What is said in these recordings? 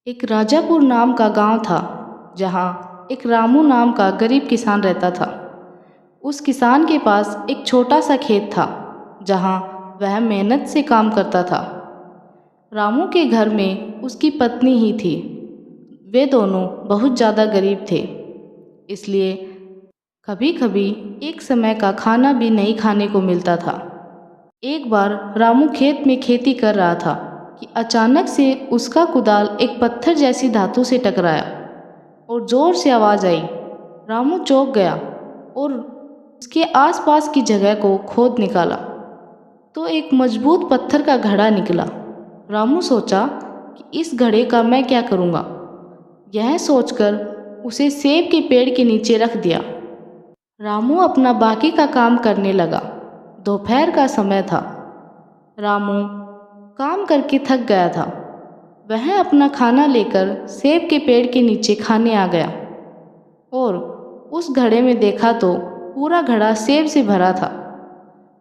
एक राजापुर नाम का गांव था जहां एक रामू नाम का गरीब किसान रहता था। उस किसान के पास एक छोटा सा खेत था जहां वह मेहनत से काम करता था। रामू के घर में उसकी पत्नी ही थी। वे दोनों बहुत ज़्यादा गरीब थे, इसलिए कभी कभी एक समय का खाना भी नहीं खाने को मिलता था। एक बार रामू खेत में खेती कर रहा था कि अचानक से उसका कुदाल एक पत्थर जैसी धातु से टकराया और जोर से आवाज़ आई। रामू चौंक गया और उसके आसपास की जगह को खोद निकाला तो एक मजबूत पत्थर का घड़ा निकला। रामू सोचा कि इस घड़े का मैं क्या करूँगा। यह सोचकर उसे सेब के पेड़ के नीचे रख दिया। रामू अपना बाकी का काम करने लगा। दोपहर का समय था। रामू काम करके थक गया था। वह अपना खाना लेकर सेब के पेड़ के नीचे खाने आ गया और उस घड़े में देखा तो पूरा घड़ा सेब से भरा था।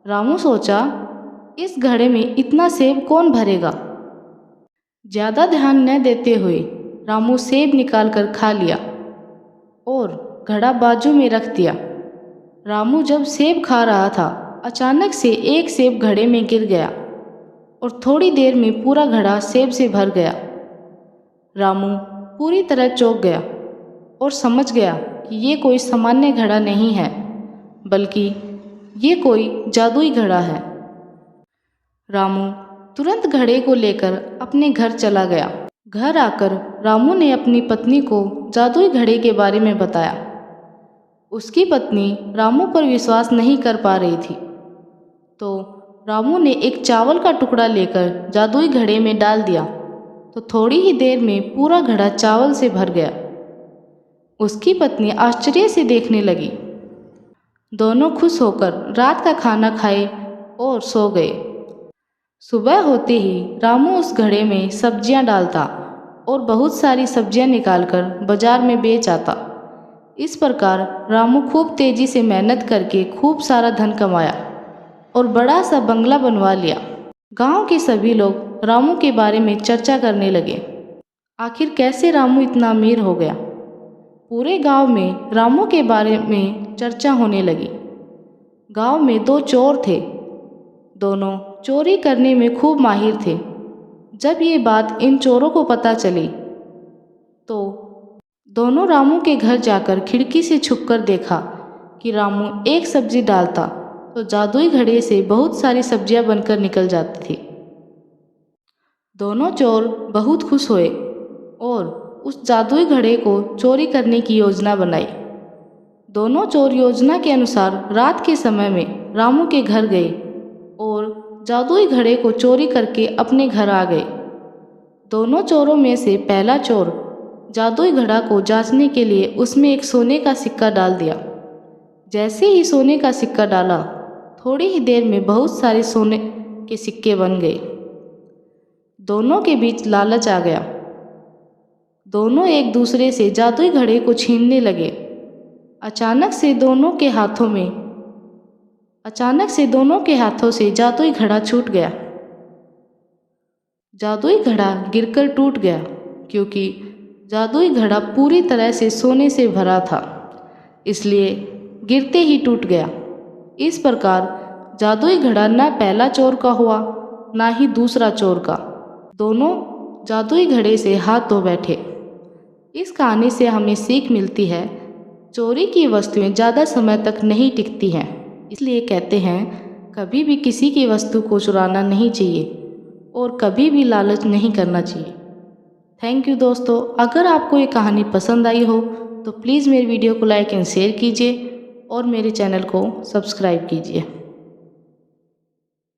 रामू सोचा, इस घड़े में इतना सेब कौन भरेगा। ज़्यादा ध्यान न देते हुए रामू सेब निकाल कर खा लिया और घड़ा बाजू में रख दिया। रामू जब सेब खा रहा था, अचानक से एक सेब घड़े में गिर गया और थोड़ी देर में पूरा घड़ा सेब से भर गया। रामू पूरी तरह चौंक गया और समझ गया कि ये कोई सामान्य घड़ा नहीं है, बल्कि ये कोई जादुई घड़ा है। रामू तुरंत घड़े को लेकर अपने घर चला गया। घर आकर रामू ने अपनी पत्नी को जादुई घड़े के बारे में बताया। उसकी पत्नी रामू पर विश्वास नहीं कर पा रही थी, तो रामू ने एक चावल का टुकड़ा लेकर जादुई घड़े में डाल दिया तो थोड़ी ही देर में पूरा घड़ा चावल से भर गया। उसकी पत्नी आश्चर्य से देखने लगी। दोनों खुश होकर रात का खाना खाए और सो गए। सुबह होते ही रामू उस घड़े में सब्जियां डालता और बहुत सारी सब्जियां निकालकर बाजार में बेच आता। इस प्रकार रामू खूब तेजी से मेहनत करके खूब सारा धन कमाया और बड़ा सा बंगला बनवा लिया। गांव के सभी लोग रामू के बारे में चर्चा करने लगे। आखिर कैसे रामू इतना अमीर हो गया। पूरे गांव में रामू के बारे में चर्चा होने लगी। गांव में दो चोर थे। दोनों चोरी करने में खूब माहिर थे। जब ये बात इन चोरों को पता चली तो दोनों रामू के घर जाकर खिड़की से छुपकर देखा कि रामू एक सब्जी डालता तो जादुई घड़े से बहुत सारी सब्जियां बनकर निकल जाती थी। दोनों चोर बहुत खुश हुए और उस जादुई घड़े को चोरी करने की योजना बनाई। दोनों चोर योजना के अनुसार रात के समय में रामू के घर गए और जादुई घड़े को चोरी करके अपने घर आ गए। दोनों चोरों में से पहला चोर जादुई घड़ा को जांचने के लिए उसमें एक सोने का सिक्का डाल दिया। जैसे ही सोने का सिक्का डाला, थोड़ी ही देर में बहुत सारे सोने के सिक्के बन गए। दोनों के बीच लालच आ गया। दोनों एक दूसरे से जादुई घड़े को छीनने लगे। अचानक से दोनों के हाथों से जादुई घड़ा छूट गया। जादुई घड़ा गिरकर टूट गया क्योंकि जादुई घड़ा पूरी तरह से सोने से भरा था, इसलिए गिरते ही टूट गया। इस प्रकार जादुई घड़ा न पहला चोर का हुआ ना ही दूसरा चोर का। दोनों जादुई घड़े से हाथ धो बैठे। इस कहानी से हमें सीख मिलती है, चोरी की वस्तुएं ज़्यादा समय तक नहीं टिकती हैं। इसलिए कहते हैं, कभी भी किसी की वस्तु को चुराना नहीं चाहिए और कभी भी लालच नहीं करना चाहिए। थैंक यू दोस्तों। अगर आपको ये कहानी पसंद आई हो तो प्लीज़ मेरे वीडियो को लाइक एंड शेयर कीजिए और मेरे चैनल को सब्सक्राइब कीजिए।